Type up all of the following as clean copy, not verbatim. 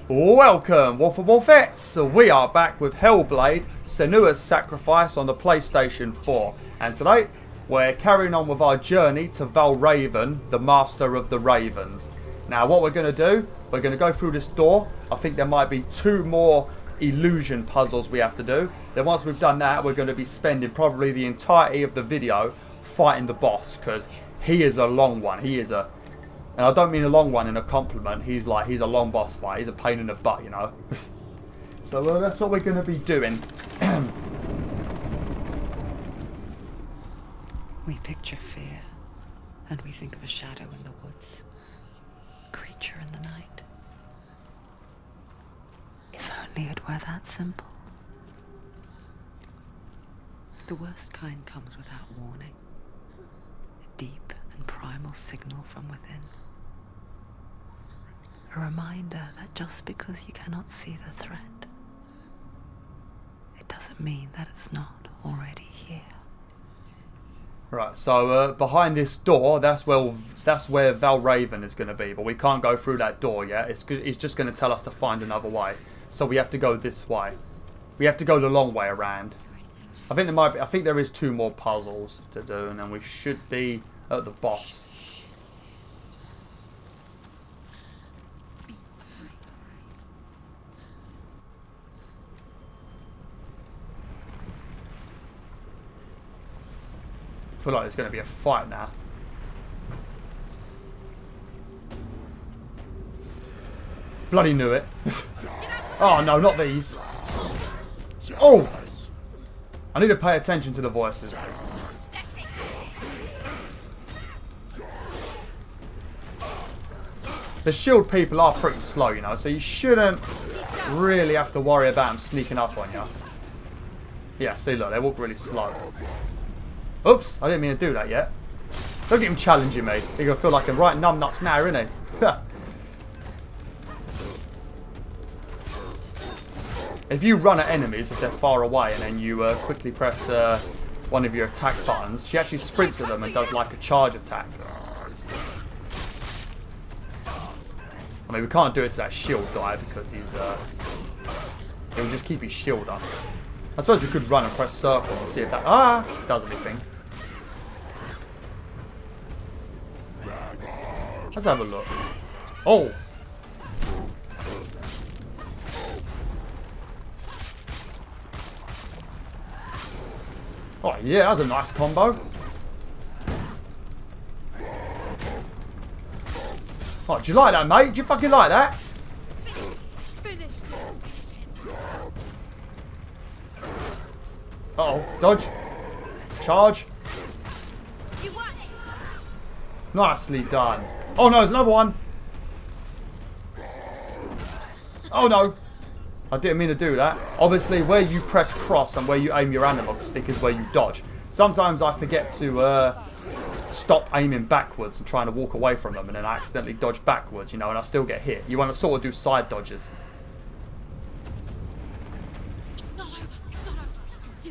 Welcome, WolfTheWolfettes! We are back with Hellblade Senua's Sacrifice on the PlayStation 4. And today, we're carrying on with our journey to Valraven, the Master of the Ravens. Now, what we're going to do, we're going to go through this door. I think there might be 2 more illusion puzzles we have to do. Then once we've done that, we're going to be spending probably the entirety of the video fighting the boss. Because he is a long one. He is a... And I don't mean a long one in a compliment. He's a long boss fight. He's a pain in the butt, you know. So that's what we're going to be doing. We picture fear, and we think of a shadow in the woods, a creature in the night. If only it were that simple. The worst kind comes without warning. A deep and primal signal from within. A reminder that just because you cannot see the threat, it doesn't mean that it's not already here. Right, so behind this door, that's where Valraven is going to be, but we can't go through that door yet. It's just going to tell us to find another way. So we have to go this way. We have to go the long way around. I think there is 2 more puzzles to do, and then we should be at the boss. I feel like there's going to be a fight now. Bloody knew it. Oh no, not these. Oh! I need to pay attention to the voices. The shield people are pretty slow, you know, so you shouldn't really have to worry about them sneaking up on you. Yeah, see, look, they walk really slow. Oops, I didn't mean to do that yet. Look at him challenging me. He's going to feel like a right numbnuts now, isn't he? If you run at enemies, if they're far away, and then you quickly press one of your attack buttons, she actually sprints at them and does like a charge attack. I mean, we can't do it to that shield guy because he'll just keep his shield up. I suppose we could run and press circle and see if that does anything. Let's have a look. Oh! Oh yeah, that was a nice combo. Oh, do you like that, mate? Do you fucking like that? Uh-oh, dodge. Charge. Nicely done. Oh no, there's another one. Oh no. I didn't mean to do that. Obviously, where you press cross and where you aim your analog stick is where you dodge. Sometimes I forget to stop aiming backwards and trying to walk away from them, and then I accidentally dodge backwards, you know, and I still get hit. You want to sort of do side dodges. It's not over. It's not over. You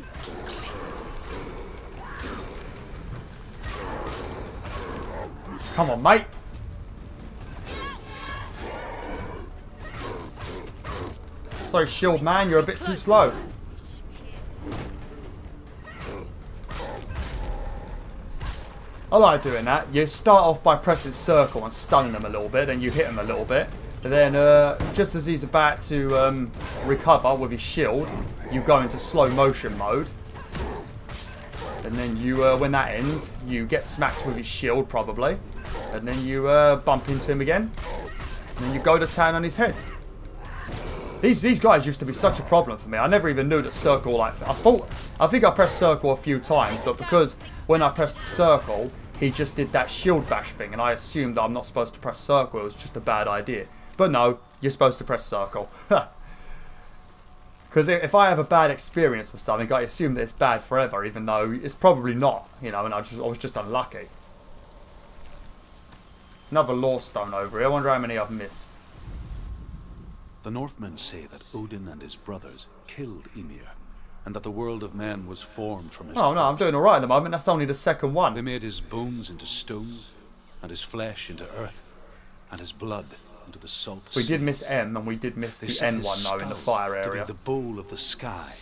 can do it. Come on, mate. Sorry, shield man, you're a bit too slow. I like doing that. You start off by pressing circle and stunning them a little bit, then you hit them a little bit. And then, just as he's about to recover with his shield, you go into slow motion mode. And then you, when that ends, you get smacked with his shield probably. And then you bump into him again. And then you go to town on his head. These guys used to be such a problem for me. I never even knew that circle, like, I think I pressed circle a few times, but because when I pressed circle, he just did that shield bash thing, and I assumed that I'm not supposed to press circle. It was just a bad idea. But no, you're supposed to press circle. Because if I have a bad experience with something, I assume that it's bad forever, even though it's probably not, you know, and I was just unlucky. Another lore stone over here. I wonder how many I've missed. The Northmen say that Odin and his brothers killed Ymir, and that the world of men was formed from his Oh no, I'm doing alright at the moment. That's only the second one. They made his bones into stone, and his flesh into earth, and his blood into the salt We sea. did miss M, and we did miss They the set N his one though in the skull fire to be area. the bowl of the sky,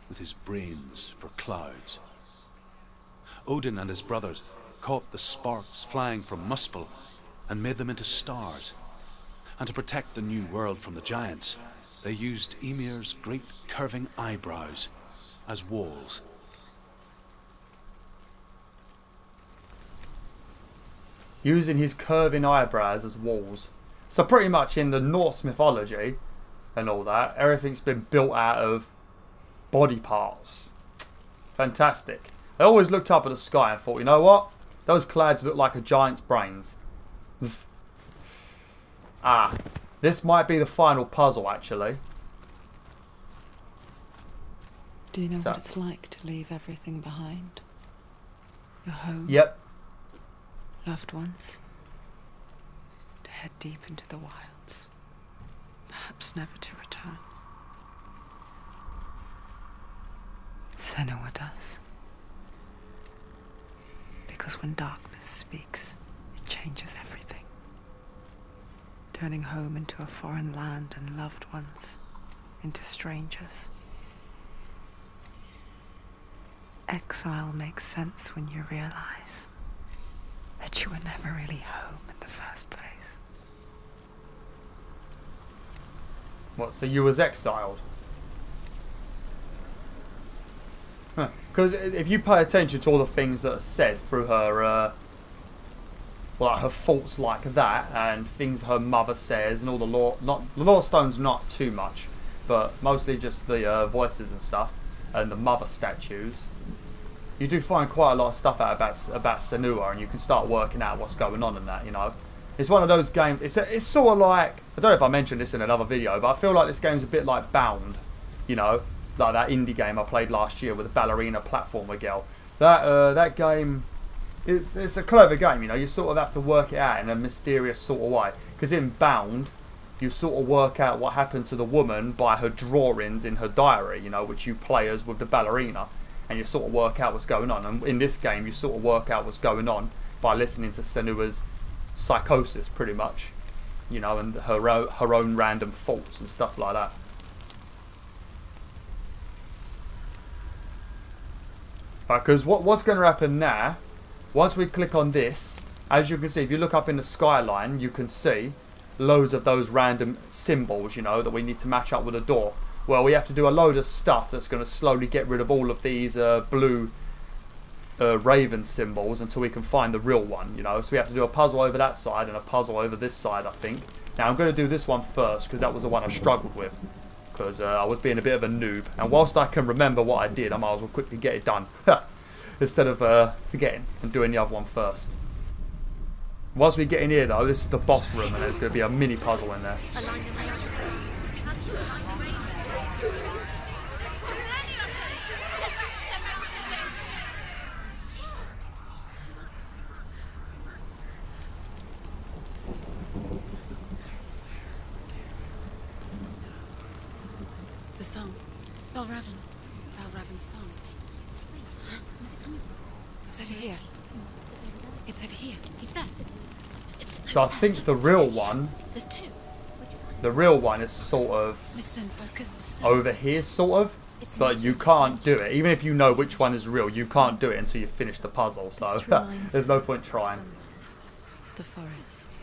with his brains for clouds. Odin and his brothers caught the sparks flying from Muspel and made them into stars. And to protect the new world from the giants, they used Ymir's great curving eyebrows as walls. Using his curving eyebrows as walls. So pretty much in the Norse mythology and all that, everything's been built out of body parts. Fantastic. I always looked up at the sky and thought, you know what? Those clouds look like a giant's brains. Ah, this might be the final puzzle actually. Do you know what it's like to leave everything behind? Your home? Yep. Loved ones? To head deep into the wilds. Perhaps never to return. Senua does. Because when darkness speaks, it changes everything. Turning home into a foreign land and loved ones into strangers. Exile makes sense when you realize that you were never really home in the first place. What, so you was exiled? Because if you pay attention to all the things that are said through her, well, her faults like that, and things her mother says, and all the lore, the lore stones not too much, but mostly just the voices and stuff, and the mother statues. You do find quite a lot of stuff out about Senua, and you can start working out what's going on in that, you know. It's one of those games, it's sort of like, I don't know if I mentioned this in another video, but I feel like this game's a bit like Bound, you know, like that indie game I played last year with the ballerina platformer girl. That game, it's a clever game, you know, you sort of have to work it out in a mysterious sort of way. Because in Bound, you sort of work out what happened to the woman by her drawings in her diary, you know, which you play as with the ballerina. And you sort of work out what's going on. And in this game, you sort of work out what's going on by listening to Senua's psychosis, pretty much. You know, and her own random faults and stuff like that. Because what's going to happen now, once we click on this, as you can see, if you look up in the skyline, you can see loads of those random symbols, you know, that we need to match up with a door. Well, we have to do a load of stuff that's going to slowly get rid of all of these blue raven symbols until we can find the real one, you know. So we have to do a puzzle over that side and a puzzle over this side, I think. Now, I'm going to do this one first because that was the one I struggled with. Because I was being a bit of a noob. And whilst I can remember what I did, I might as well quickly get it done. Instead of forgetting and doing the other one first. Once we get in here, though, this is the boss room and there's going to be a mini puzzle in there. The song. Valravan's song. It's over here. It's over here. He's there. So I think the real one, There's two. the real one is sort of Listen, focus, listen. over here, sort of. But you can't do it. Even if you know which one is real, you can't do it until you finish the puzzle. So there's no point trying. The forest.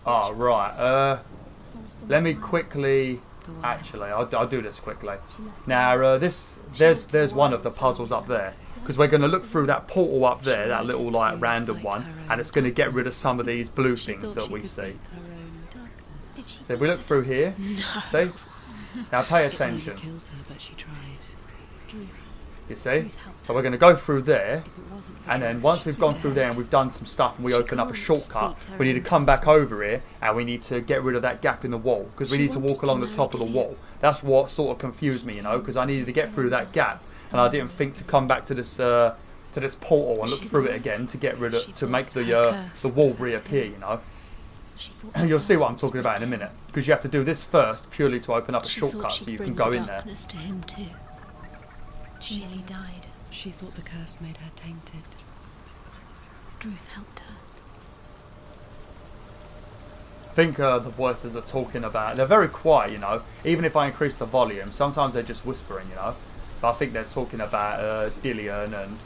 Oh, right. Let me quickly... Actually, I'll do this quickly. Now, there's one of the puzzles up there. Because we're going to look through that portal up there, that little, like, random one. And it's going to get rid of some of these blue things that we see. So if we look through here, see? Now pay attention. You see? So we're going to go through there. And then once we've gone through there and we've done some stuff and we open up a shortcut, we need to come back over here and we need to get rid of that gap in the wall. Because we need to walk along the top of the wall. That's what sort of confused me, you know, because I needed to get through that gap. And I didn't think to come back to this portal and look through it again to get rid of, to make the wall reappear, you know. You'll see what I'm talking about in a minute. Because you have to do this first purely to open up a shortcut so you can go in there. To him too. She nearly died. She thought the curse made her tainted. Druth helped her. think the voices are talking about... They're very quiet, you know. Even if I increase the volume, sometimes they're just whispering, you know. But I think they're talking about Dillion and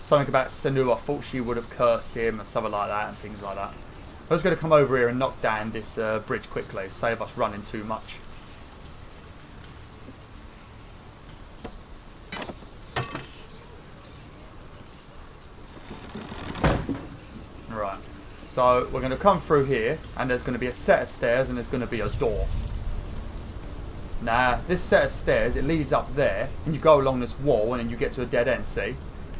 something about Senua. Thought she would have cursed him and something like that and things like that. I'm just going to come over here and knock down this bridge quickly. Save us running too much. Right. So we're going to come through here, and there's going to be a set of stairs, and there's going to be a door. Now, this set of stairs, it leads up there, and you go along this wall, and then you get to a dead end, see?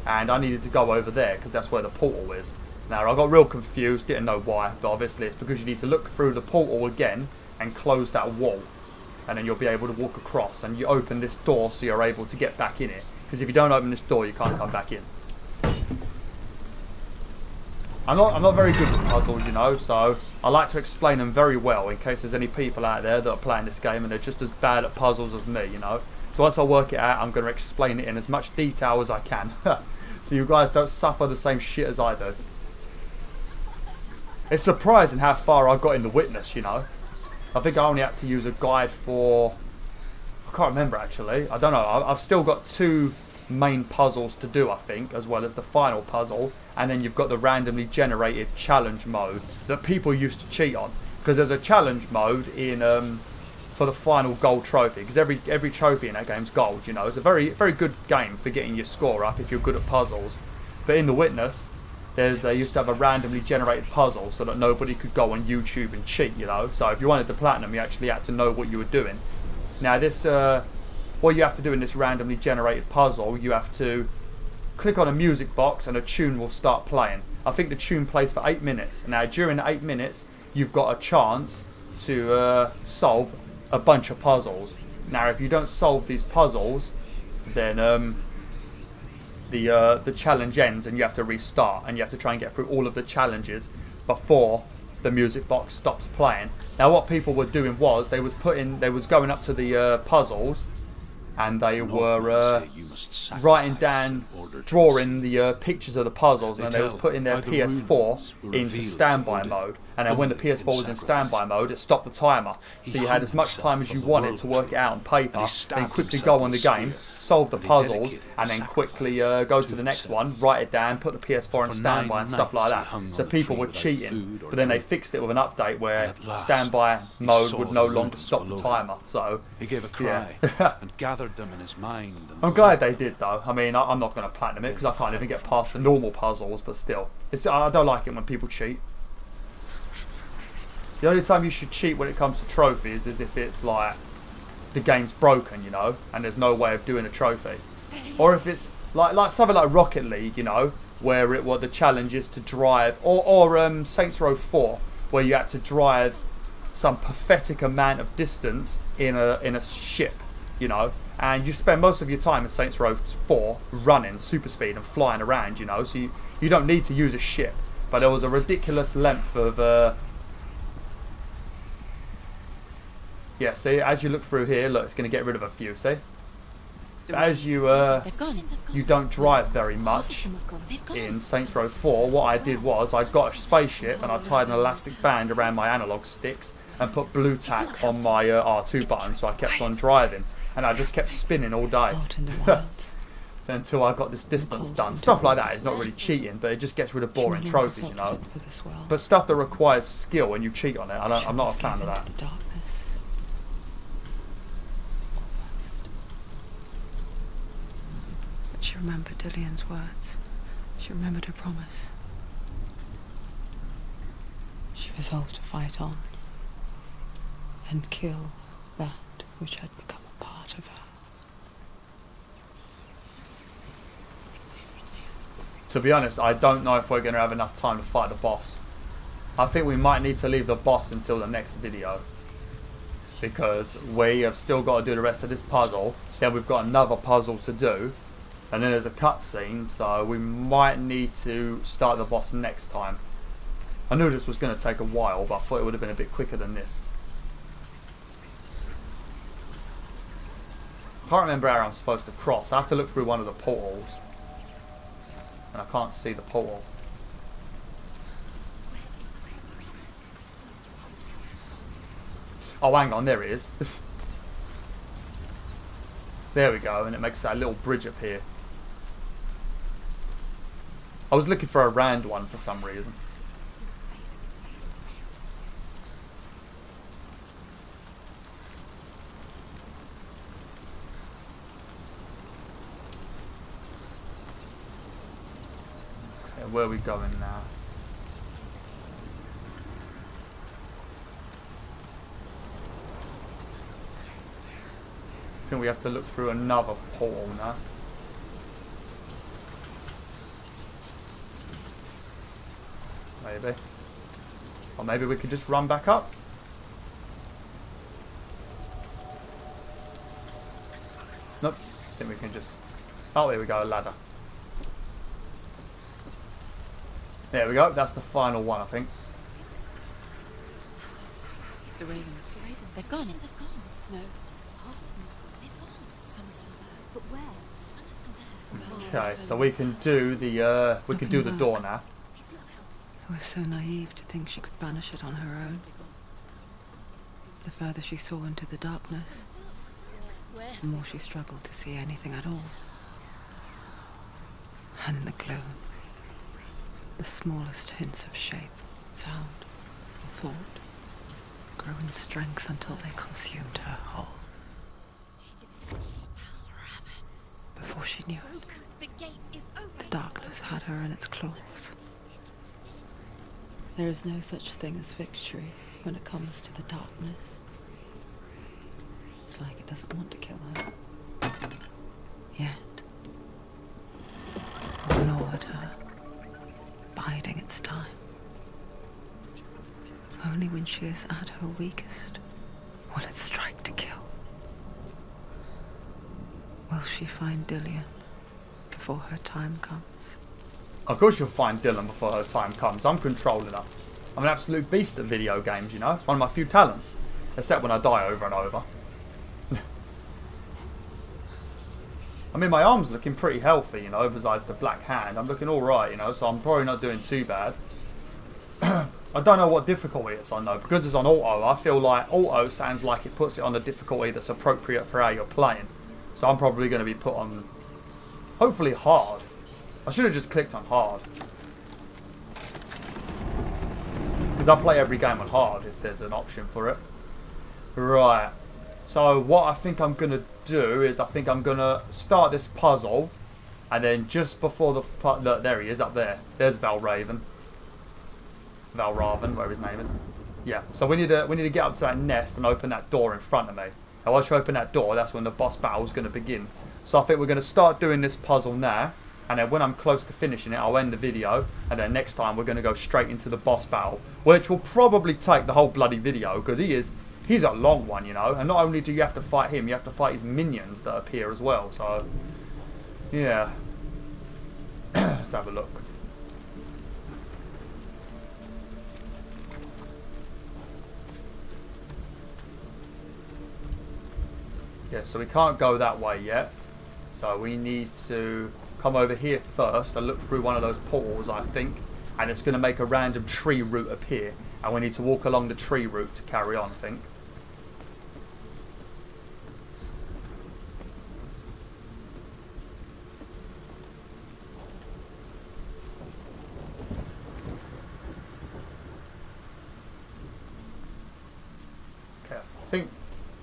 And I needed to go over there, because that's where the portal is. Now, I got real confused, didn't know why, but obviously it's because you need to look through the portal again, and close that wall. And then you'll be able to walk across, and you open this door so you're able to get back in it. Because if you don't open this door, you can't come back in. I'm not very good with puzzles, you know, so I like to explain them very well in case there's any people out there that are playing this game and they're just as bad at puzzles as me, you know. So once I work it out, I'm going to explain it in as much detail as I can. So you guys don't suffer the same shit as I do. It's surprising how far I got in The Witness, you know. I think I only had to use a guide for... I can't remember actually. I don't know. I've still got 2 main puzzles to do, I think, as well as the final puzzle. And then you've got the randomly generated challenge mode that people used to cheat on. Because there's a challenge mode in for the final gold trophy. Because every trophy in that game's gold, you know. It's a very good game for getting your score up if you're good at puzzles. But in The Witness, they used to have a randomly generated puzzle so that nobody could go on YouTube and cheat, you know. So if you wanted the platinum, you actually had to know what you were doing. Now this, what you have to do in this randomly generated puzzle, you have to click on a music box and a tune will start playing. I think the tune plays for 8 minutes. Now during the 8 minutes, you've got a chance to solve a bunch of puzzles. Now if you don't solve these puzzles, then the challenge ends and you have to restart, and you have to try and get through all of the challenges before the music box stops playing. Now what people were doing was they was going up to the puzzles, and they were writing down, drawing the pictures of the puzzles, and they was putting their PS4 into standby mode. And then when the PS4 was in standby mode, it stopped the timer. So you had as much time as you wanted to work it out on paper, then quickly go on the game, solve the puzzles, and then quickly go to the next one, write it down, put the PS4 in standby and stuff like that. So people were cheating, but then they fixed it with an update where standby mode would no longer stop the timer. So he gave a cry and gathered them in his mind. I'm glad they did though. I mean, I'm not going to platinum it because I can't even get past the normal puzzles, but still. I don't like it when people cheat. The only time you should cheat when it comes to trophies is if it's like the game's broken, you know, and there's no way of doing a trophy. Or if it's like something like Rocket League, you know, where the challenge is to drive, or Saints Row 4, where you had to drive some pathetic amount of distance in a ship, you know, and you spend most of your time in Saints Row 4 running super speed and flying around, you know, so you don't need to use a ship. But there was a ridiculous length of yeah, see, as you look through here, look, it's going to get rid of a few, see? As you don't drive very much in Saints Row 4, what I did was I got a spaceship and I tied an elastic band around my analog sticks and put blue tack on my R2 button, so I kept on driving. And I just kept spinning all day. Until I got this distance done. Stuff like that is not really cheating, but it just gets rid of boring trophies, you know. But stuff that requires skill and you cheat on it, I'm not a fan of that. She remembered Dillion's words. She remembered her promise. She resolved to fight on and kill that which had become a part of her. To be honest, I don't know if we're going to have enough time to fight the boss. I think we might need to leave the boss until the next video, because we have still got to do the rest of this puzzle. Then we've got another puzzle to do. And then there's a cutscene, so we might need to start the boss next time. I knew this was going to take a while, but I thought it would have been a bit quicker than this. I can't remember how I'm supposed to cross. I have to look through one of the portals. And I can't see the portal. Oh, hang on, there it is. There we go, and it makes that little bridge appear. I was looking for a round one for some reason. Okay, where are we going now? I think we have to look through another portal now. Maybe. Or maybe we could just run back up. Nope. I think we can just... Oh, there we go, a ladder. There we go, that's the final one, I think. The ravens. They've gone. They've gone. No. They've gone. Some are still there. But where? Some are still there. Okay, so we can do the we can do the door now. I was so naive to think she could banish it on her own. The further she saw into the darkness, the more she struggled to see anything at all. And the gloom, the smallest hints of shape, sound, or thought, grew in strength until they consumed her whole. Before she knew it, the darkness had her in its claws. There is no such thing as victory when it comes to the darkness. It's like it doesn't want to kill her. Yet. Ignored her, biding its time. Only when she is at her weakest will it strike to kill. Will she find Dillion before her time comes? Of course you'll find Dylan before her time comes. I'm controlling her. I'm an absolute beast at video games, you know. It's one of my few talents. Except when I die over and over. I mean, my arm's looking pretty healthy, you know, besides the black hand. I'm looking alright, you know, so I'm probably not doing too bad. I don't know what difficulty it's on, though. Because it's on auto, I feel like auto sounds like it puts it on a difficulty that's appropriate for how you're playing. So I'm probably going to be put on, hopefully, hard. I should have just clicked on hard. Because I play every game on hard if there's an option for it. Right. So what I think I'm going to do is I think I'm going to start this puzzle. And then just before the... Look, there he is up there. There's Valraven. Valraven, whatever his name is. Yeah. So we need to get up to that nest and open that door in front of me. Now once you open that door, that's when the boss battle is going to begin. So I think we're going to start doing this puzzle now. And then when I'm close to finishing it, I'll end the video. And then next time, we're going to go straight into the boss battle. Which will probably take the whole bloody video. Because he's a long one, you know. And not only do you have to fight him, you have to fight his minions that appear as well. So, yeah. Let's have a look. Yeah, so we can't go that way yet. So we need to come over here first and look through one of those portals, I think. And it's going to make a random tree route appear. And we need to walk along the tree route to carry on, I think. Okay, I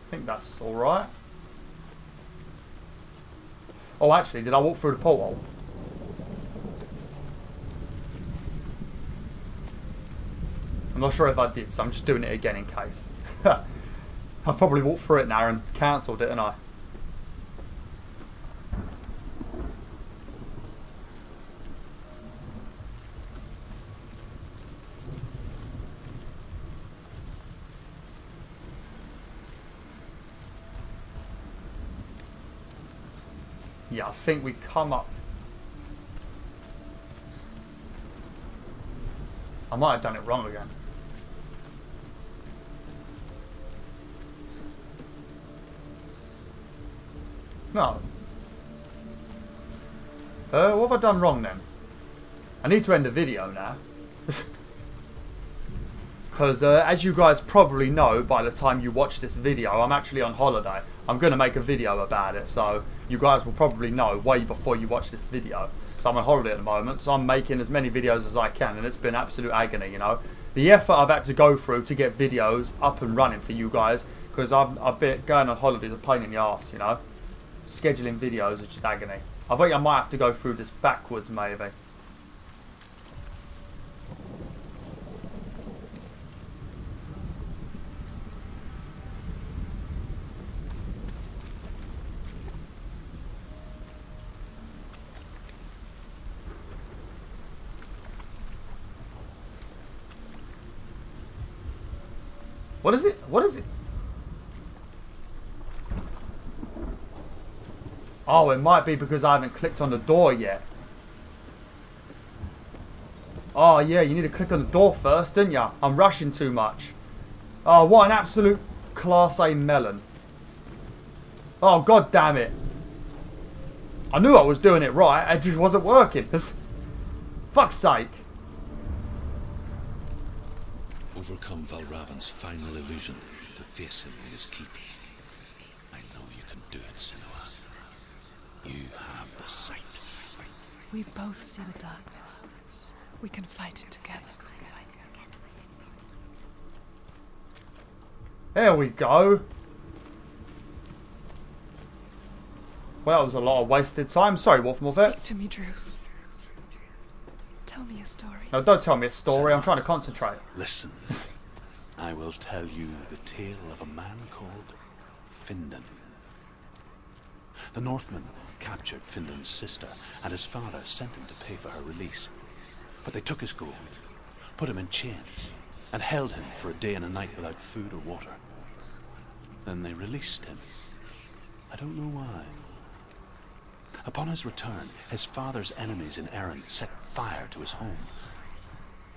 think that's alright. Oh, actually, did I walk through the portal? I'm not sure if I did, so I'm just doing it again in case. I probably walked through it now and cancelled it, didn't I? Yeah, I think we come up. I might have done it wrong again. No. What have I done wrong then? I need to end the video now. Because as you guys probably know by the time you watch this video, I'm actually on holiday. I'm going to make a video about it, so you guys will probably know way before you watch this video. So I'm on holiday at the moment, so I'm making as many videos as I can, and it's been absolute agony, you know. The effort I've had to go through to get videos up and running for you guys, because I've been going on holiday is a pain in the arse, you know. Scheduling videos is just agony. I think I might have to go through this backwards, maybe. What is it? What is it? Oh, it might be because I haven't clicked on the door yet. Oh, yeah, you need to click on the door first, didn't you? I'm rushing too much. Oh, what an absolute class A melon. Oh, god damn it. I knew I was doing it right, it just wasn't working. Fuck's sake. Overcome Valravan's final illusion to face him in his keep. I know you can do it, Senua. You have the sight. We both see the darkness. We can fight it together. There we go. Well, that was a lot of wasted time. Sorry, WolfTheWolf. Speak to me, Drew. Tell me a story. No, don't tell me a story. I'm trying to concentrate. Listen. I will tell you the tale of a man called Findan. The Northmen captured Findan's sister, and his father sent him to pay for her release. But they took his gold, put him in chains, and held him for a day and a night without food or water. Then they released him. I don't know why. Upon his return, his father's enemies in Erin set fire to his home.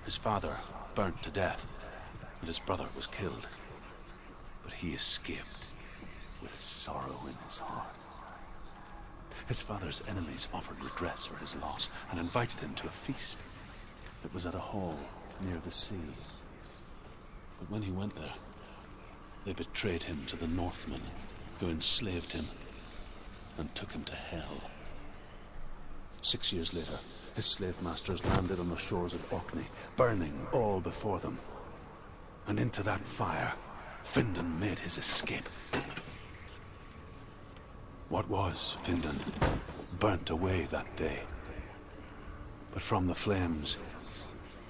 His father burnt to death, and his brother was killed. But he escaped with sorrow in his heart. His father's enemies offered redress for his loss and invited him to a feast that was at a hall near the sea. But when he went there, they betrayed him to the Northmen, who enslaved him and took him to hell. 6 years later, his slave masters landed on the shores of Orkney, burning all before them. And into that fire, Findan made his escape. What was Findan burnt away that day. But from the flames,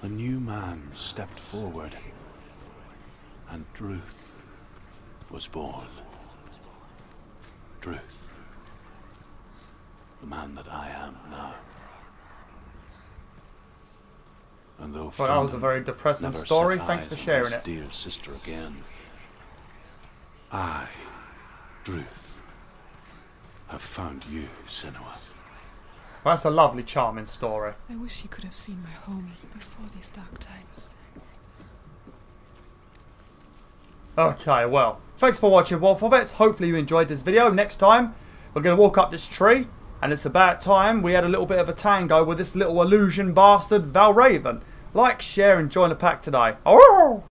a new man stepped forward, and Druth was born. Druth. The man that I am now. And though well, that was a very depressing story. Thanks for sharing it. Dear sister again. I, Druth, have found you, Senua. Well, that's a lovely, charming story. I wish you could have seen my home before these dark times. Okay, well, thanks for watching, WolfTheWolf. Hopefully you enjoyed this video. Next time, we're going to walk up this tree, and it's about time we had a little bit of a tango with this little illusion bastard, Valravan. Like, share, and join the pack today. Oh!